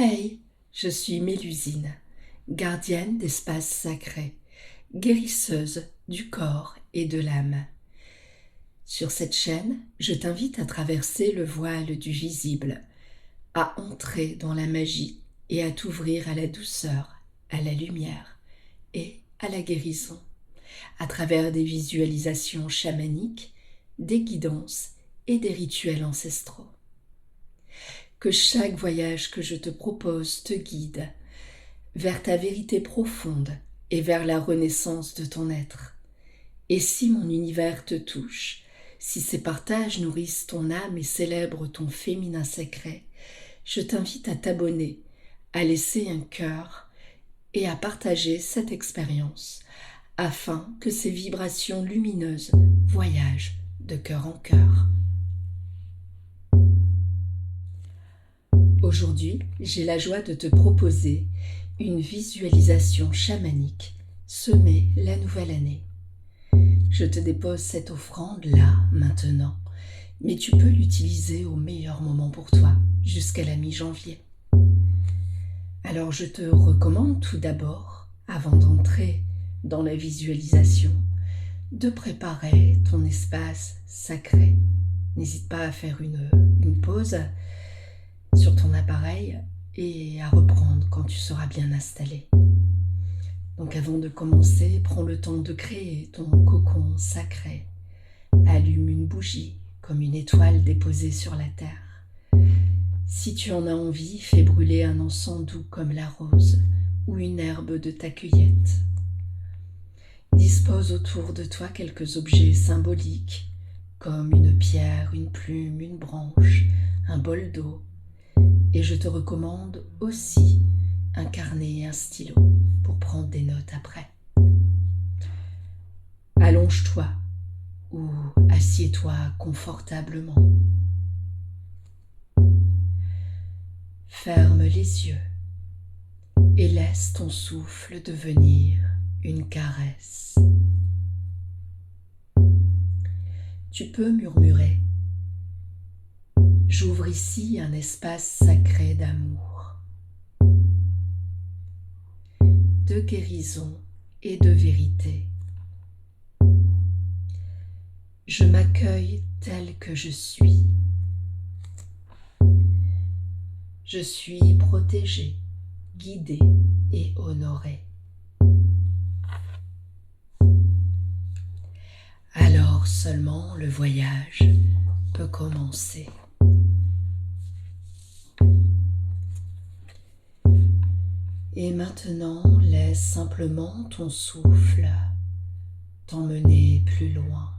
Hey, je suis Mélusine, gardienne d'espaces sacrés, guérisseuse du corps et de l'âme. Sur cette chaîne, je t'invite à traverser le voile du visible, à entrer dans la magie et à t'ouvrir à la douceur, à la lumière et à la guérison, à travers des visualisations chamaniques, des guidances et des rituels ancestraux. Que chaque voyage que je te propose te guide vers ta vérité profonde et vers la renaissance de ton être. Et si mon univers te touche, si ces partages nourrissent ton âme et célèbrent ton féminin sacré, je t'invite à t'abonner, à laisser un cœur et à partager cette expérience afin que ces vibrations lumineuses voyagent de cœur en cœur. Aujourd'hui, j'ai la joie de te proposer une visualisation chamanique, semer la nouvelle année. Je te dépose cette offrande là, maintenant, mais tu peux l'utiliser au meilleur moment pour toi, jusqu'à la mi-janvier. Alors je te recommande tout d'abord, avant d'entrer dans la visualisation, de préparer ton espace sacré. N'hésite pas à faire une pause sur ton appareil et à reprendre quand tu seras bien installé. Donc avant de commencer, prends le temps de créer ton cocon sacré. Allume une bougie comme une étoile déposée sur la terre. Si tu en as envie, fais brûler un encens doux comme la rose ou une herbe de ta cueillette. Dispose autour de toi quelques objets symboliques comme une pierre, une plume, une branche, un bol d'eau. Et je te recommande aussi un carnet et un stylo pour prendre des notes après. Allonge-toi ou assieds-toi confortablement. Ferme les yeux et laisse ton souffle devenir une caresse. Tu peux murmurer. J'ouvre ici un espace sacré d'amour, de guérison et de vérité. Je m'accueille tel que je suis. Je suis protégée, guidée et honorée. Alors seulement le voyage peut commencer. Et maintenant, laisse simplement ton souffle t'emmener plus loin.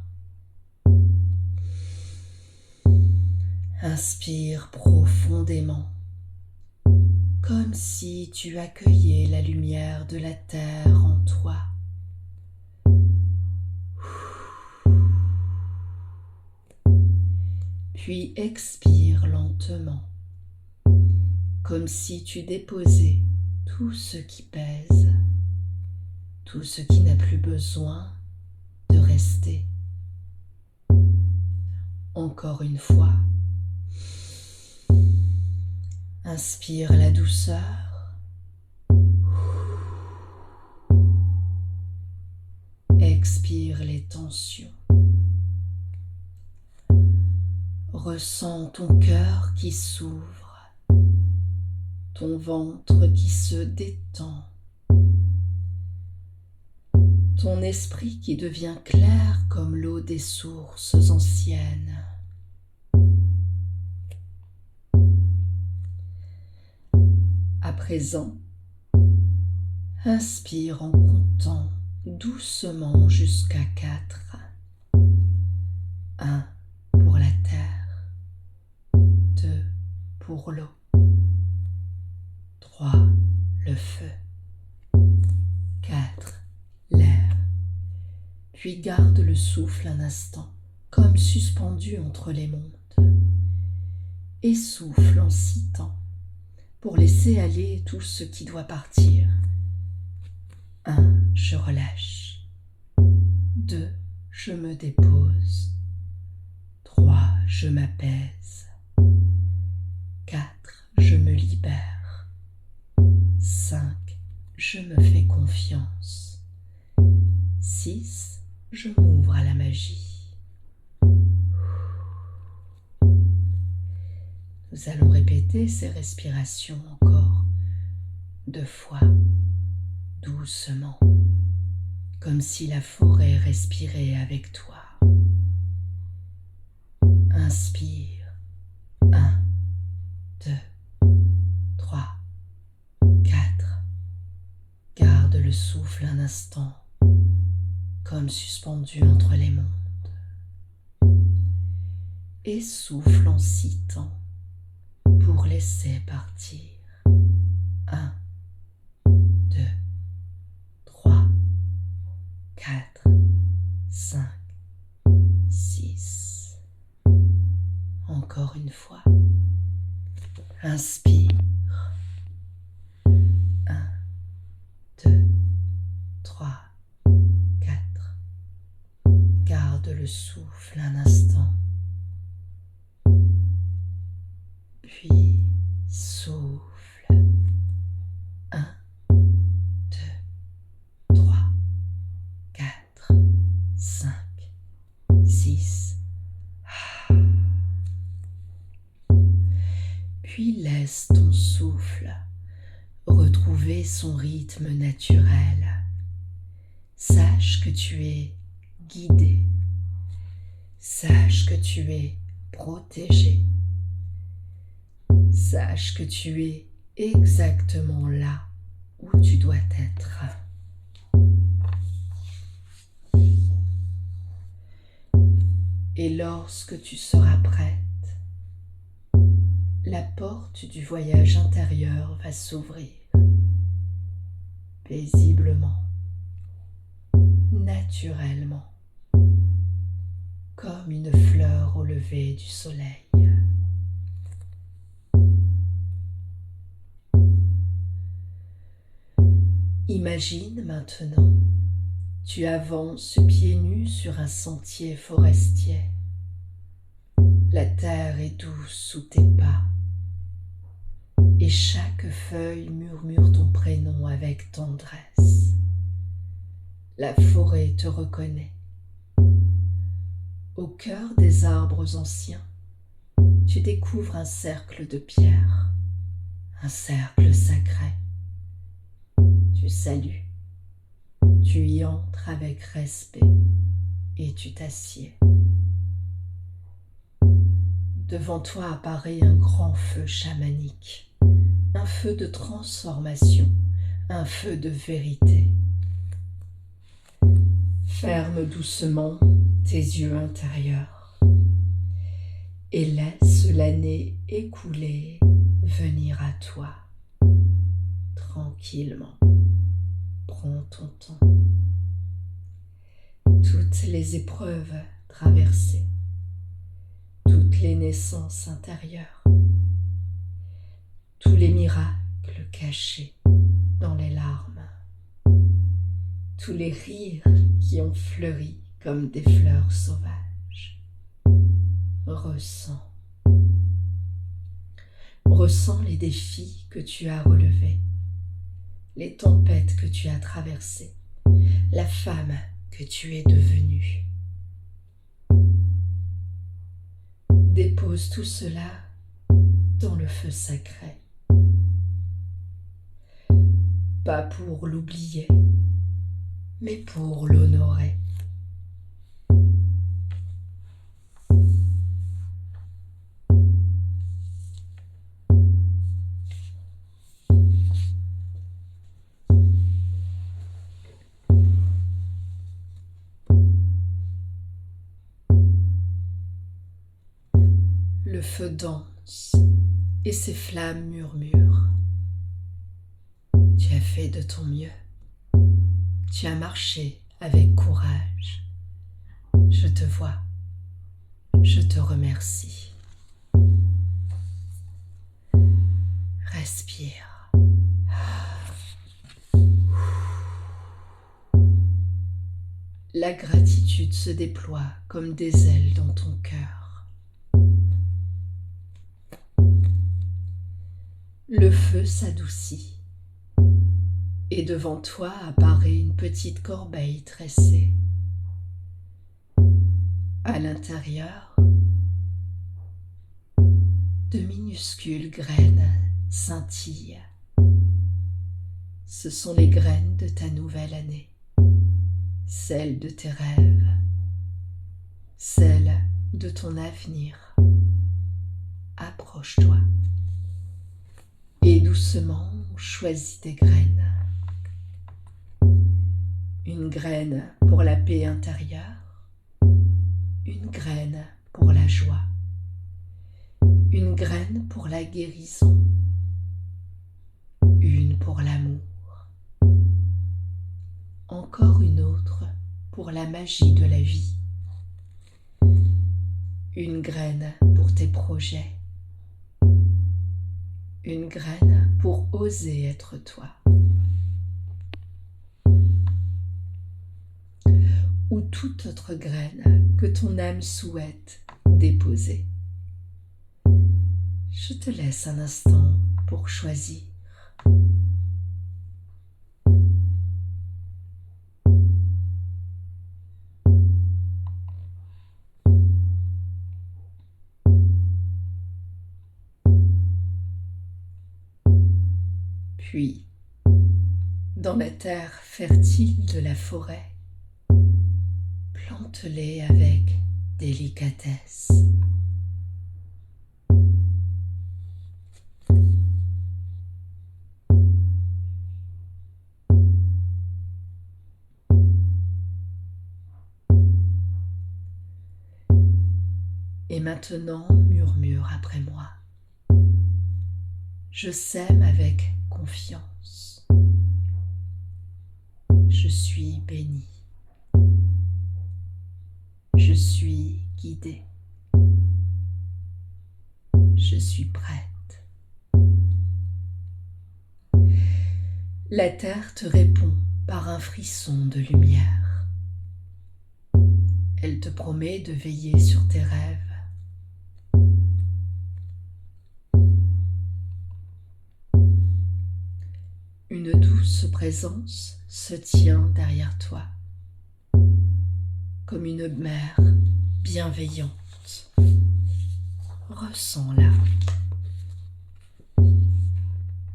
Inspire profondément, comme si tu accueillais la lumière de la terre en toi. Puis expire lentement, comme si tu déposais tout ce qui pèse, tout ce qui n'a plus besoin de rester. Encore une fois, inspire la douceur, expire les tensions. Ressens ton cœur qui s'ouvre, ton ventre qui se détend, ton esprit qui devient clair comme l'eau des sources anciennes. À présent, inspire en comptant doucement jusqu'à 4. 1 pour la terre, 2 pour l'eau, 3 le feu, 4 l'air. Puis garde le souffle un instant, comme suspendu entre les mondes, et souffle en 6 temps pour laisser aller tout ce qui doit partir. 1 je relâche, 2 je me dépose, 3 je m'apaise, 4 je me libère, je me fais confiance. 6, je m'ouvre à la magie. Nous allons répéter ces respirations encore 2 fois, doucement, comme si la forêt respirait avec toi. Inspire. 1, 2, 3, 4. Garde le souffle un instant, comme suspendu entre les mondes. Et souffle en citant pour laisser partir. 1, 2, 3, 4, 5, 6. Encore une fois. Inspire. 1, 2, 3, 4. Garde le souffle un instant. Puis souffle. 1, 2, 3, 4, 5, 6. Puis laisse ton souffle retrouver son rythme naturel. Sache que tu es guidé. Sache que tu es protégé. Sache que tu es exactement là où tu dois être. Et lorsque tu seras prête, la porte du voyage intérieur va s'ouvrir paisiblement, naturellement, comme une fleur au lever du soleil. Imagine maintenant, tu avances pieds nus sur un sentier forestier. La terre est douce sous tes pas et chaque feuille murmure ton prénom avec tendresse. La forêt te reconnaît. Au cœur des arbres anciens, tu découvres un cercle de pierre, un cercle sacré. Tu salues, tu y entres avec respect et tu t'assieds. Devant toi apparaît un grand feu chamanique, un feu de transformation, un feu de vérité. Ferme doucement tes yeux intérieurs et laisse l'année écoulée venir à toi tranquillement. Prends ton temps. Toutes les épreuves traversées, toutes les naissances intérieures, tous les miracles cachés dans les larmes, tous les rires qui ont fleuri comme des fleurs sauvages. Ressens les défis que tu as relevés, les tempêtes que tu as traversées, la femme que tu es devenue. Dépose tout cela dans le feu sacré. Pas pour l'oublier, mais pour l'honorer. Le feu danse et ses flammes murmurent. Tu as fait de ton mieux. Tu as marché avec courage. Je te vois. Je te remercie. Respire. La gratitude se déploie comme des ailes dans ton cœur. Le feu s'adoucit. et devant toi apparaît une petite corbeille tressée. À l'intérieur, de minuscules graines scintillent. Ce sont les graines de ta nouvelle année, celles de tes rêves, celles de ton avenir. Approche-toi et doucement choisis tes graines. Une graine pour la paix intérieure, une graine pour la joie, une graine pour la guérison, une pour l'amour, encore une autre pour la magie de la vie, une graine pour tes projets, une graine pour oser être toi, ou toute autre graine que ton âme souhaite déposer. Je te laisse un instant pour choisir. Puis, dans la terre fertile de la forêt, plante-les avec délicatesse. Et maintenant, murmure après moi. Je sème avec confiance. Je suis béni. Je suis guidé. Je suis prête. La terre te répond par un frisson de lumière. Elle te promet de veiller sur tes rêves. Une douce présence se tient derrière toi, comme une mère bienveillante. Ressens-la,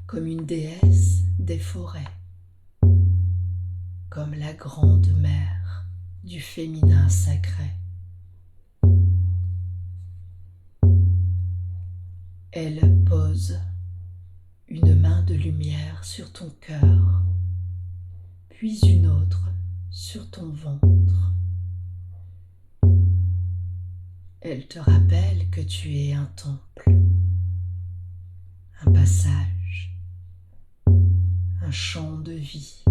comme une déesse des forêts, comme la grande mère du féminin sacré. Elle pose une main de lumière sur ton cœur, puis une autre sur ton ventre. Elle te rappelle que tu es un temple, un passage, un champ de vie.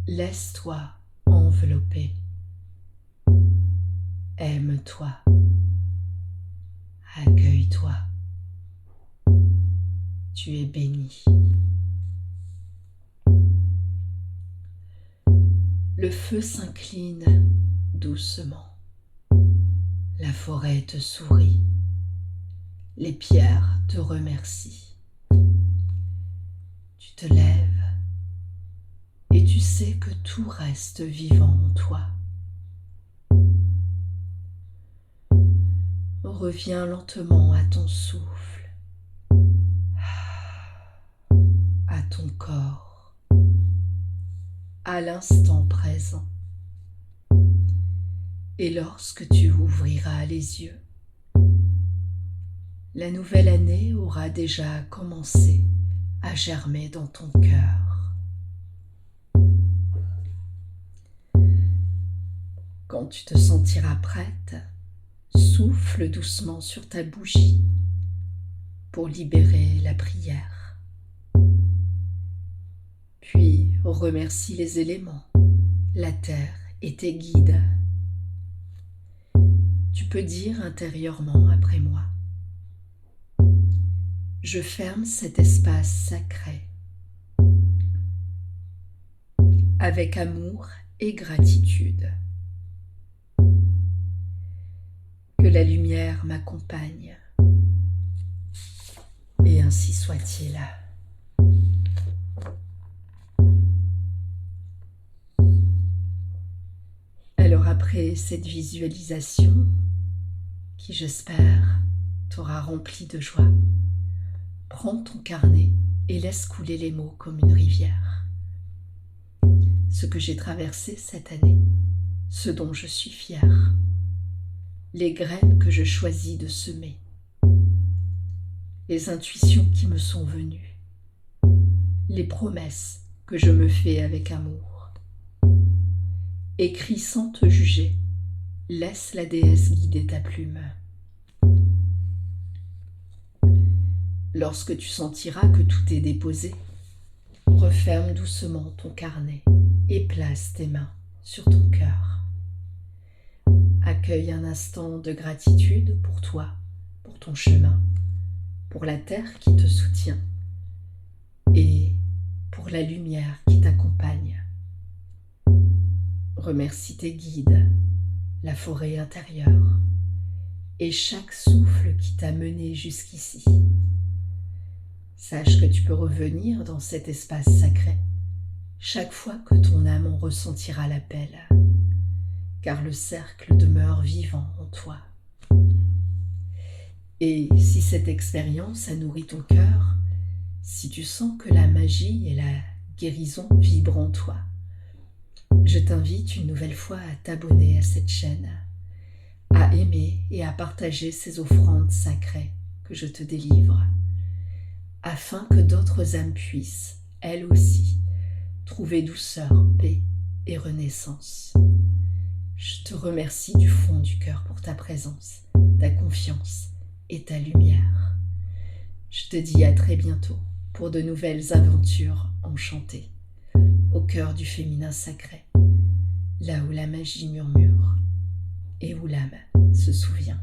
Laisse-toi envelopper. Aime-toi. Accueille-toi. Tu es béni. Le feu s'incline doucement. La forêt te sourit. Les pierres te remercient. Tu te lèves et tu sais que tout reste vivant en toi. Reviens lentement à ton souffle, à ton corps, à l'instant présent. Et lorsque tu ouvriras les yeux, la nouvelle année aura déjà commencé à germer dans ton cœur. Quand tu te sentiras prête, souffle doucement sur ta bougie pour libérer la prière. Puis remercie les éléments, la terre et tes guides. Tu peux dire intérieurement après moi: je ferme cet espace sacré avec amour et gratitude. Que la lumière m'accompagne. Et ainsi Ainsi soit-il. Alors après cette visualisation, qui j'espère t'aura rempli de joie, prends ton carnet et laisse couler les mots comme une rivière. Ce que j'ai traversé cette année, ce dont je suis fière, les graines que je choisis de semer, les intuitions qui me sont venues, les promesses que je me fais avec amour. Écris sans te juger, laisse la déesse guider ta plume. Lorsque tu sentiras que tout est déposé, referme doucement ton carnet et place tes mains sur ton cœur. Accueille un instant de gratitude pour toi, pour ton chemin, pour la terre qui te soutient et pour la lumière qui t'accompagne. Remercie tes guides, la forêt intérieure et chaque souffle qui t'a mené jusqu'ici. Sache que tu peux revenir dans cet espace sacré chaque fois que ton âme en ressentira l'appel, car le cercle demeure vivant en toi. Et si cette expérience a nourri ton cœur, si tu sens que la magie et la guérison vibrent en toi, je t'invite une nouvelle fois à t'abonner à cette chaîne, à aimer et à partager ces offrandes sacrées que je te délivre, afin que d'autres âmes puissent, elles aussi, trouver douceur, paix et renaissance. Je te remercie du fond du cœur pour ta présence, ta confiance et ta lumière. Je te dis à très bientôt pour de nouvelles aventures enchantées, au cœur du féminin sacré, là où la magie murmure et où l'âme se souvient.